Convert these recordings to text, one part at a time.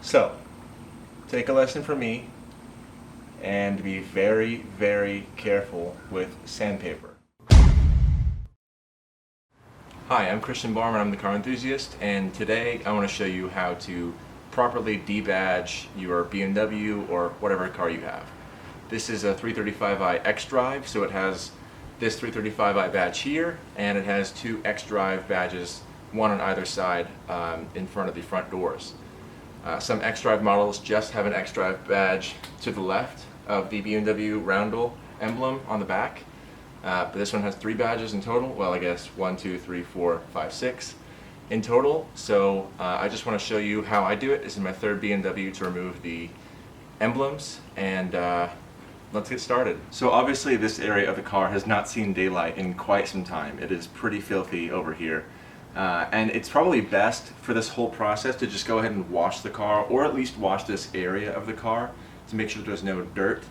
So, take a lesson from me and be very, very careful with sandpaper. Hi, I'm Christian Barman, I'm the car enthusiast, and today I want to show you how to properly debadge your BMW or whatever car you have. This is a 335i xDrive, so it has this 335i badge here, and it has two xDrive badges, one on either side in front of the front doors. Some xDrive models just have an xDrive badge to the left of the BMW roundel emblem on the back. But this one has 3 badges in total. Well, I guess 1, 2, 3, 4, 5, 6 in total. So I just want to show you how I do it. This is my third BMW to remove the emblems, and let's get started. So obviously this area of the car has not seen daylight in quite some time. It is pretty filthy over here. And it's probably best for this whole process to just go ahead and wash the car, or at least wash this area of the car to make sure there's no dirt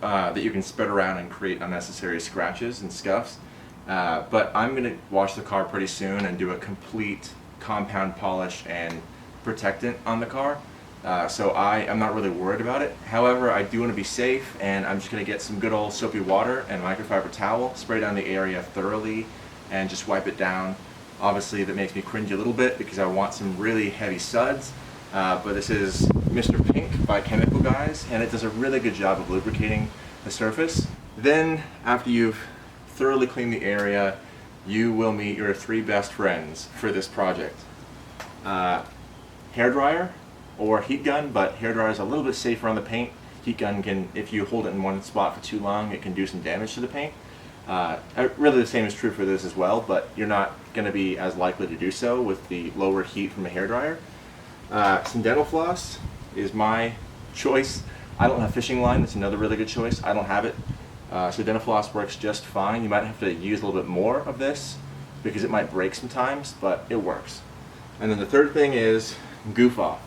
that you can spread around and create unnecessary scratches and scuffs. But I'm going to wash the car pretty soon and do a complete compound polish and protectant on the car. So I'm not really worried about it. However, I do want to be safe, and I'm just going to get some good old soapy water and microfiber towel, spray down the area thoroughly, and just wipe it down. Obviously that makes me cringe a little bit because I want some really heavy suds, but this is Mr. Pink by Chemical Guys, and it does a really good job of lubricating the surface. Then, after you've thoroughly cleaned the area, you will meet your 3 best friends for this project. Hair dryer or heat gun, but hair dryer is a little bit safer on the paint. Heat gun can, if you hold it in one spot for too long, it can do some damage to the paint. Really the same is true for this as well, but you're not going to be as likely to do so with the lower heat from a hairdryer. Some dental floss is my choice. I don't have fishing line, that's another really good choice. I don't have it. So dental floss works just fine. You might have to use a little bit more of this because it might break sometimes, but it works. And then the third thing is goof off,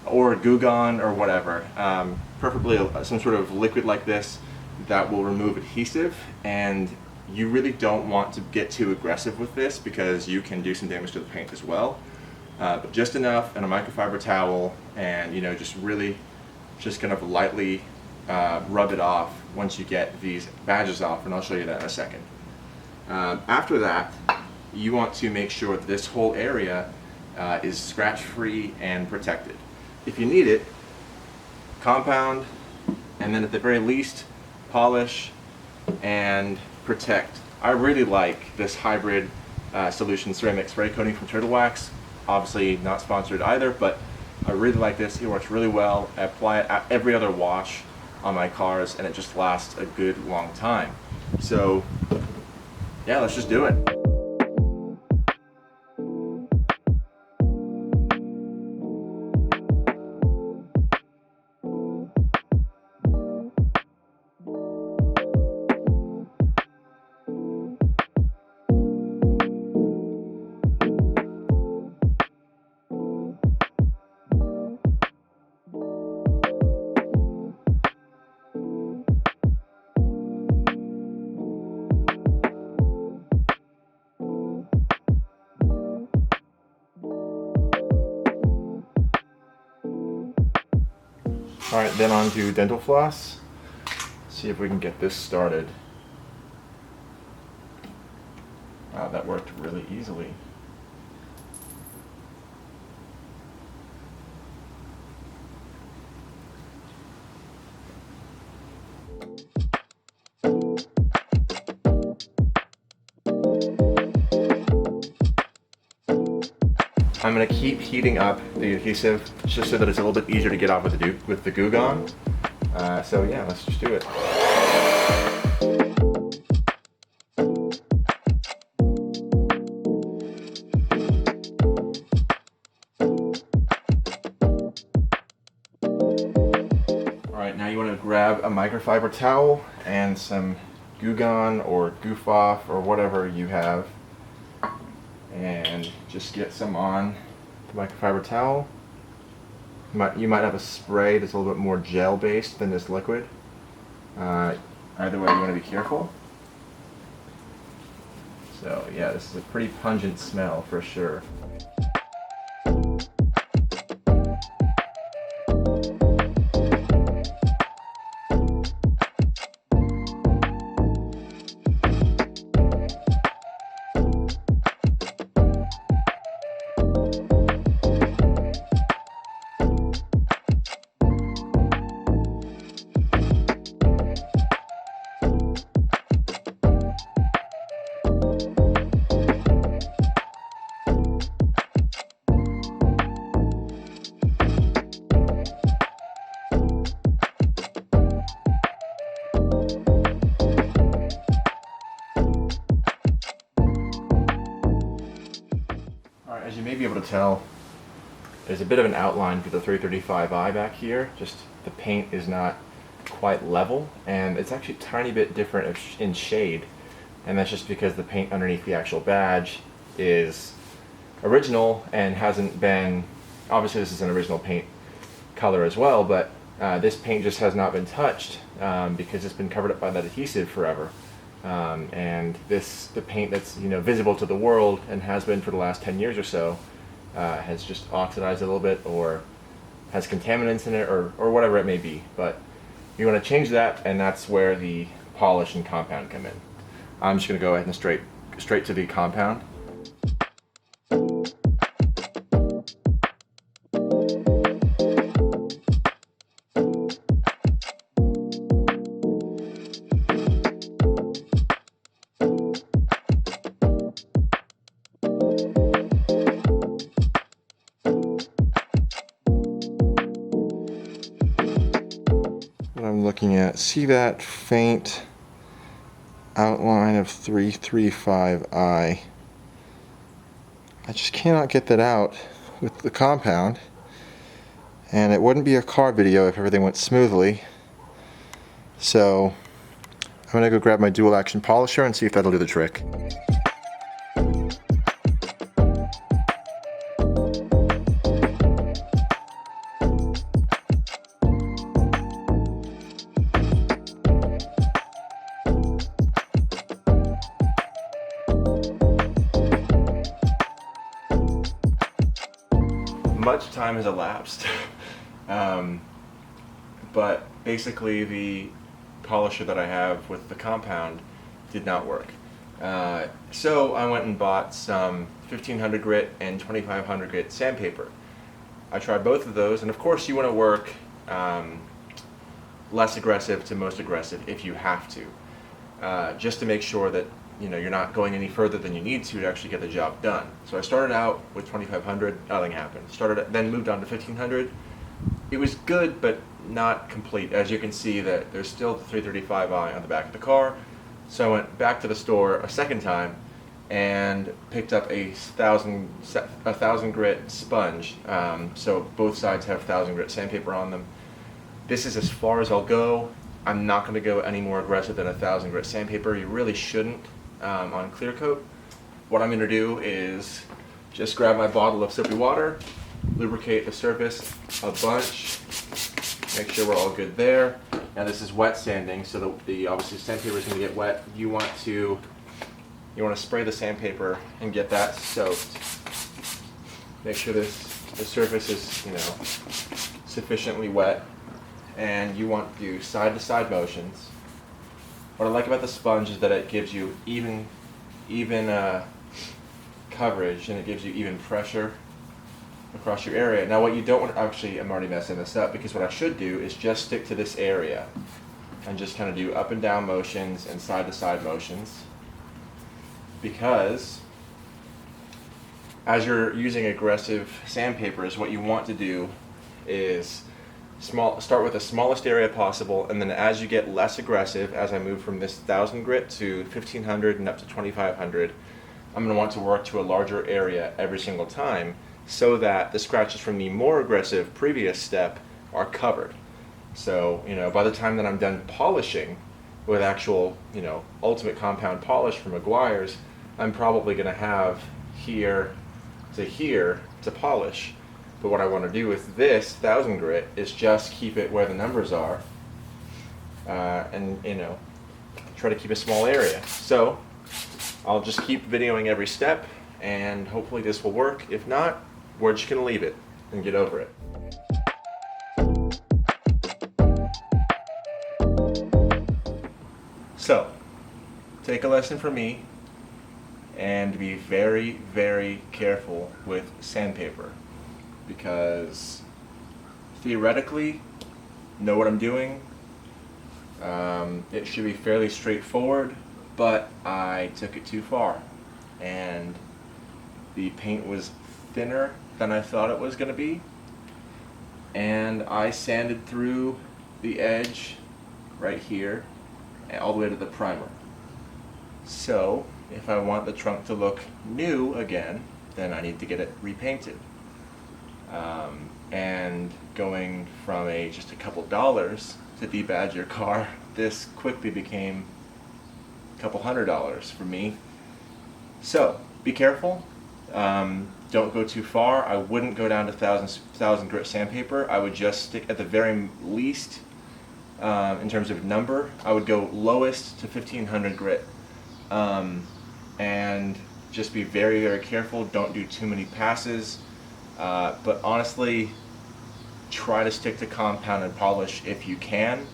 or Goo Gone, or whatever. Preferably some sort of liquid like this that will remove adhesive, and you really don't want to get too aggressive with this because you can do some damage to the paint as well. But just enough, and a microfiber towel, and just kind of lightly rub it off once you get these badges off, and I'll show you that in a second. After that, you want to make sure that this whole area is scratch free and protected. If you need it, compound, and then at the very least polish and protect. I really like this hybrid solution ceramic spray coating from Turtle Wax. Obviously not sponsored either, but I really like this. It works really well. I apply it at every other wash on my cars, and it just lasts a good long time. So yeah, let's just do it. Alright, then on to dental floss. See if we can get this started. Wow, that worked really easily. I'm going to keep heating up the adhesive just so that it's a little bit easier to get off with the Goo Gone. So yeah, let's just do it. Alright, now you want to grab a microfiber towel and some Goo Gone or Goof Off or whatever you have, and just get some on the microfiber towel. You might have a spray that's a little bit more gel based than this liquid. Either way, you want to be careful. So yeah, this is a pretty pungent smell for sure. to tell, there's a bit of an outline for the 335i back here. Just the paint is not quite level, and it's actually a tiny bit different in shade, and that's just because the paint underneath the actual badge is original and hasn't been, obviously this is an original paint color as well, but this paint just has not been touched because it's been covered up by that adhesive forever. And the paint that's visible to the world and has been for the last 10 years or so has just oxidized a little bit, or has contaminants in it, or whatever it may be. But you want to change that, and that's where the polish and compound come in. I'm just going to go ahead and straight to the compound. I'm looking at, see that faint outline of 335i? I just cannot get that out with the compound, and it wouldn't be a car video if everything went smoothly. So I'm gonna go grab my dual action polisher and see if that'll do the trick. Much time has elapsed, but basically the polisher that I have with the compound did not work. So I went and bought some 1500 grit and 2500 grit sandpaper. I tried both of those, and of course you want to work less aggressive to most aggressive if you have to, just to make sure that you're not going any further than you need to actually get the job done. So I started out with 2500, nothing happened. Then moved on to 1500. It was good, but not complete. As you can see, that there's still the 335i on the back of the car. So I went back to the store a second time and picked up a 1000 grit sponge. So both sides have 1000 grit sandpaper on them. This is as far as I'll go. I'm not going to go any more aggressive than 1000 grit sandpaper. You really shouldn't on clear coat. What I'm going to do is just grab my bottle of soapy water, lubricate the surface a bunch, make sure we're all good there. Now this is wet sanding, so the obviously sandpaper is going to get wet. You want to spray the sandpaper and get that soaked. Make sure the surface is sufficiently wet, and you want to do side-to-side motions. What I like about the sponge is that it gives you even coverage, and it gives you even pressure across your area. Now what you don't want, actually I'm already messing this up, because what I should do is just stick to this area and just kind of do up and down motions and side-to-side motions, because as you're using aggressive sandpapers, what you want to do is start with the smallest area possible, and then as you get less aggressive, as I move from this 1000 grit to 1500 and up to 2500, I'm going to want to work to a larger area every single time, so that the scratches from the more aggressive previous step are covered. So by the time that I'm done polishing with actual ultimate compound polish from Meguiar's, I'm probably going to have here to polish. But what I want to do with this 1000 grit is just keep it where the numbers are, and try to keep a small area. So I'll just keep videoing every step, and hopefully this will work. If not, we're just going to leave it and get over it. So take a lesson from me and be very, very careful with sandpaper, because theoretically, know what I'm doing. It should be fairly straightforward, but I took it too far, and the paint was thinner than I thought it was going to be, and I sanded through the edge right here all the way to the primer. So if I want the trunk to look new again, then I need to get it repainted. And going from just a couple dollars to debadge your car, this quickly became a couple $100 for me. So be careful. Don't go too far. I wouldn't go down to 1,000 grit sandpaper. I would just stick at the very least, in terms of number, I would go lowest to 1,500 grit. And just be very, very careful. Don't do too many passes. But honestly, try to stick to compound and polish if you can.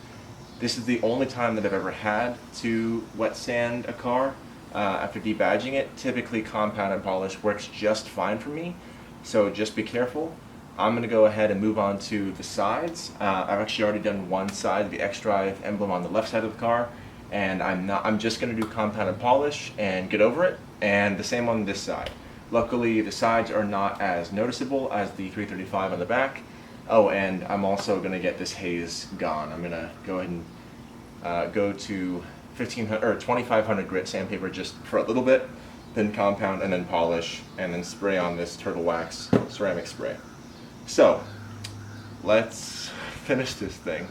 This is the only time that I've ever had to wet sand a car after debadging it. Typically compound and polish works just fine for me, so just be careful. I'm going to go ahead and move on to the sides. I've actually already done one side, the xDrive emblem on the left side of the car, and I'm just going to do compound and polish and get over it, and the same on this side. Luckily the sides are not as noticeable as the 335 on the back. Oh, and I'm also going to get this haze gone. I'm going to go ahead and go to 1,500 or 2,500 grit sandpaper just for a little bit, then compound and then polish, and then spray on this turtle wax ceramic spray. So let's finish this thing.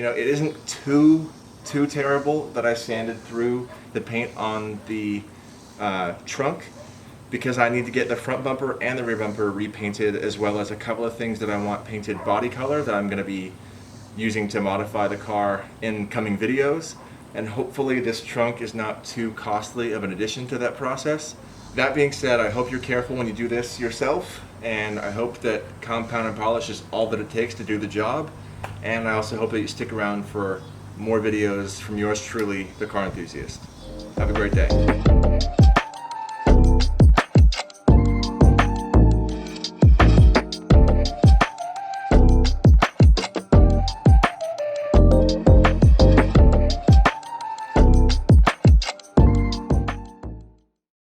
It isn't too terrible that I sanded through the paint on the trunk, because I need to get the front bumper and the rear bumper repainted, as well as a couple of things that I want painted body color that I'm going to be using to modify the car in coming videos. And hopefully this trunk is not too costly of an addition to that process. That being said, I hope you're careful when you do this yourself, and I hope that compound and polish is all that it takes to do the job. And I also hope that you stick around for more videos from yours truly, the car enthusiast. Have a great day.